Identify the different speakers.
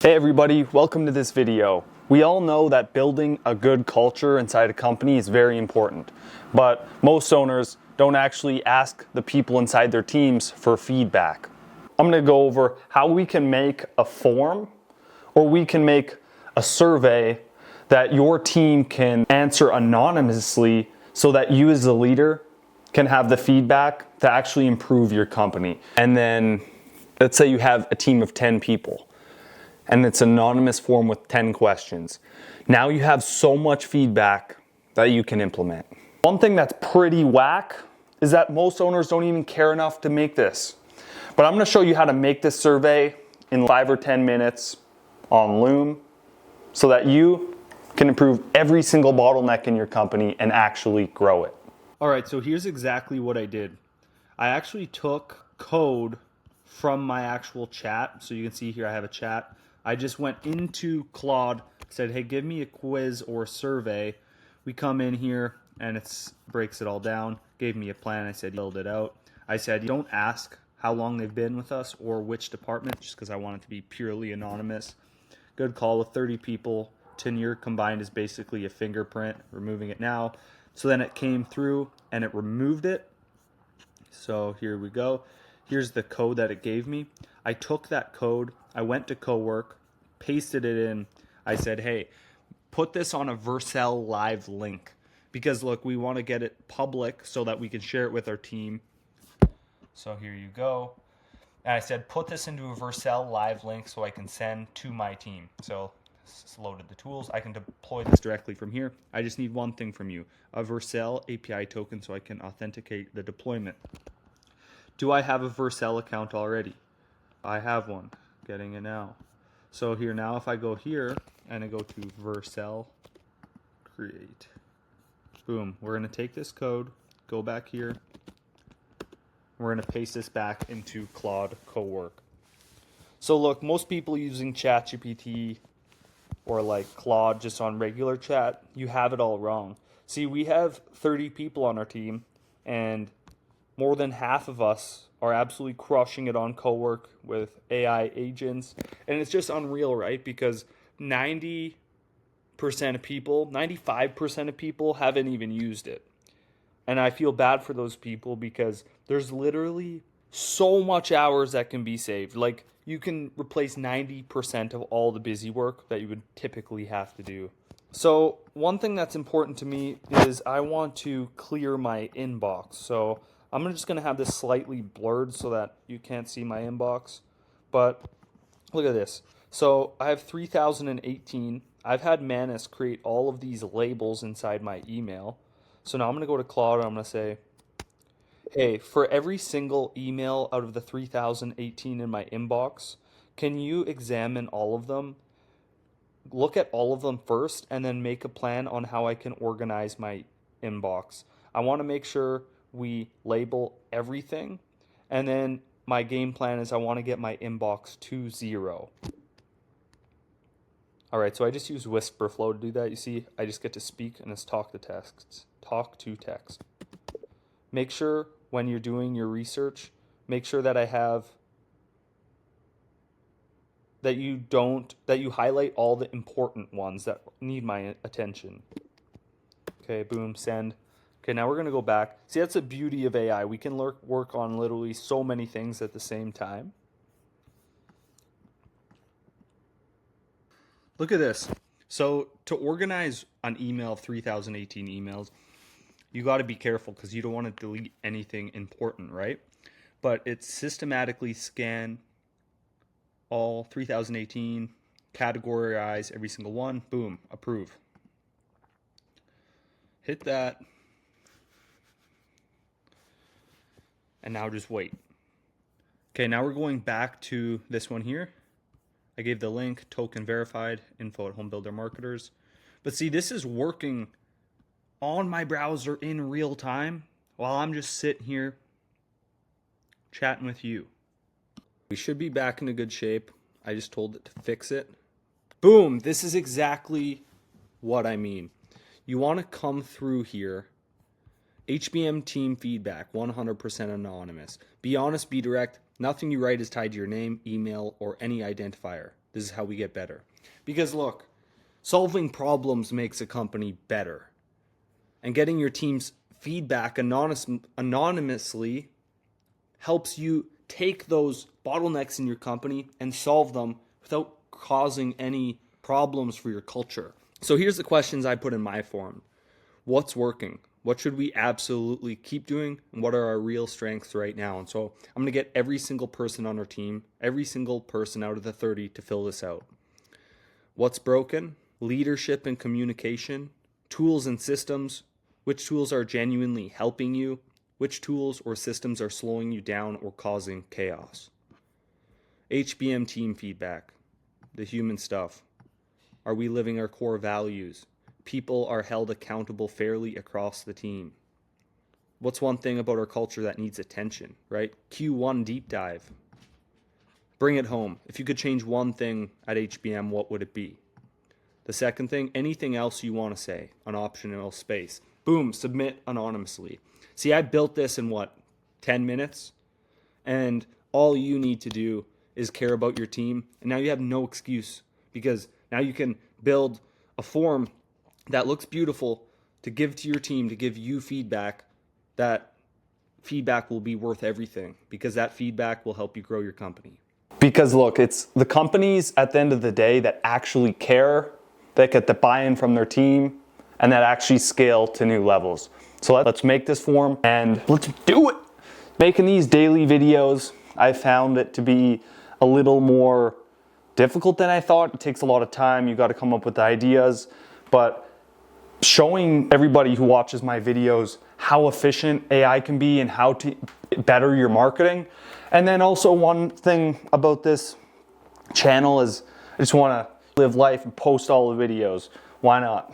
Speaker 1: Hey everybody, welcome to this video. We all know that building a good culture inside a company is very important, but most owners don't actually ask the people inside their teams for feedback. I'm going to go over how we can make a form or we can make a survey that your team can answer anonymously so that you as the leader can have the feedback to actually improve your company. And then let's say you have a team of 10 people. And it's an anonymous form with 10 questions. Now you have so much feedback that you can implement. One thing that's pretty whack is that most owners don't even care enough to make this. But I'm gonna show you how to make this survey in 5 or 10 minutes on Loom so that you can improve every single bottleneck in your company and actually grow it.
Speaker 2: All right, so here's exactly what I did. I actually took code from my actual chat. So you can see here I have a chat. I just went into Claude, said, hey, give me a quiz or survey. We come in here and it breaks it all down. Gave me a plan. I said, build it out. I said, don't ask how long they've been with us or which department, just because I want it to be purely anonymous. Good call with 30 people. Tenure combined is basically a fingerprint, removing it now. So then it came through and it removed it. So here we go. Here's the code that it gave me. I took that code, I went to Co-Work, pasted it in. I said, hey, put this on a Vercel live link. Because look, we want to get it public so that we can share it with our team. So here you go. And I said, put this into a Vercel live link so I can send to my team. So this loaded the tools. I can deploy this directly from here. I just need one thing from you, a Vercel API token so I can authenticate the deployment. Do I have a Vercel account already? I have one. Getting it now. So here now, if I go here and I go to Vercel, create. Boom. We're going to take this code, go back here. We're going to paste this back into Claude Co-Work. So look, most people using ChatGPT or like Claude just on regular chat, you have it all wrong. See, we have 30 people on our team and more than half of us are absolutely crushing it on Co-Work with AI agents. And it's just unreal, right? Because 90% of people, 95% of people haven't even used it. And I feel bad for those people because there's literally so much hours that can be saved. Like you can replace 90% of all the busy work that you would typically have to do. So one thing that's important to me is I want to clear my inbox. So I'm just going to have this slightly blurred so that you can't see my inbox. But look at this. So I have 3018. I've had Manus create all of these labels inside my email. So now I'm going to go to Claude and I'm going to say, hey, for every single email out of the 3018 in my inbox, can you examine all of them? Look at all of them first and then make a plan on how I can organize my inbox. I want to make sure we label everything, and then my game plan is I want to get my inbox to 0. All right, so I just use Whisperflow to do that. You see, I just get to speak and it's talk to text. Make sure when you're doing your research, make sure that you highlight all the important ones that need my attention. Okay, boom, send. Okay, now we're going to go back. See, that's the beauty of AI. We can work on literally so many things at the same time. Look at this. So to organize an email of 3018 emails, you got to be careful because you don't want to delete anything important, right? But it's systematically scan all 3018, categorize every single one, boom, approve. Hit that. And now just wait. Okay, now we're going back to this one here. I gave the link, token verified, info at Home Builder Marketers. But see, this is working on my browser in real time while I'm just sitting here chatting with you. We should be back in a good shape. I just told it to fix it. Boom, this is exactly what I mean. You want to come through here. HBM team feedback, 100% anonymous. Be honest, be direct. Nothing you write is tied to your name, email, or any identifier. This is how we get better. Because look, solving problems makes a company better. And getting your team's feedback anonymously helps you take those bottlenecks in your company and solve them without causing any problems for your culture. So here's the questions I put in my form. What's working? What should we absolutely keep doing? And what are our real strengths right now? And so I'm going to get every single person on our team, every single person out of the 30 to fill this out. What's broken? Leadership and communication, tools and systems. Which tools are genuinely helping you? Which tools or systems are slowing you down or causing chaos? HBM team feedback, the human stuff. Are we living our core values? People are held accountable fairly across the team. What's one thing about our culture that needs attention, right? Q1 deep dive. Bring it home. If you could change one thing at HBM, what would it be? The second thing, anything else you want to say, an optional space. Boom, submit anonymously. See, I built this in 10 minutes? And all you need to do is care about your team. And now you have no excuse, because now you can build a form that looks beautiful to give to your team, to give you feedback. That feedback will be worth everything, because that feedback will help you grow your company.
Speaker 1: Because look, it's the companies at the end of the day that actually care, that get the buy-in from their team, and that actually scale to new levels. So let's make this form and let's do it. Making these daily videos, I found it to be a little more difficult than I thought. It takes a lot of time. You got to come up with ideas, but showing everybody who watches my videos how efficient AI can be and how to better your marketing. And then also one thing about this channel is I just want to live life and post all the videos. Why not?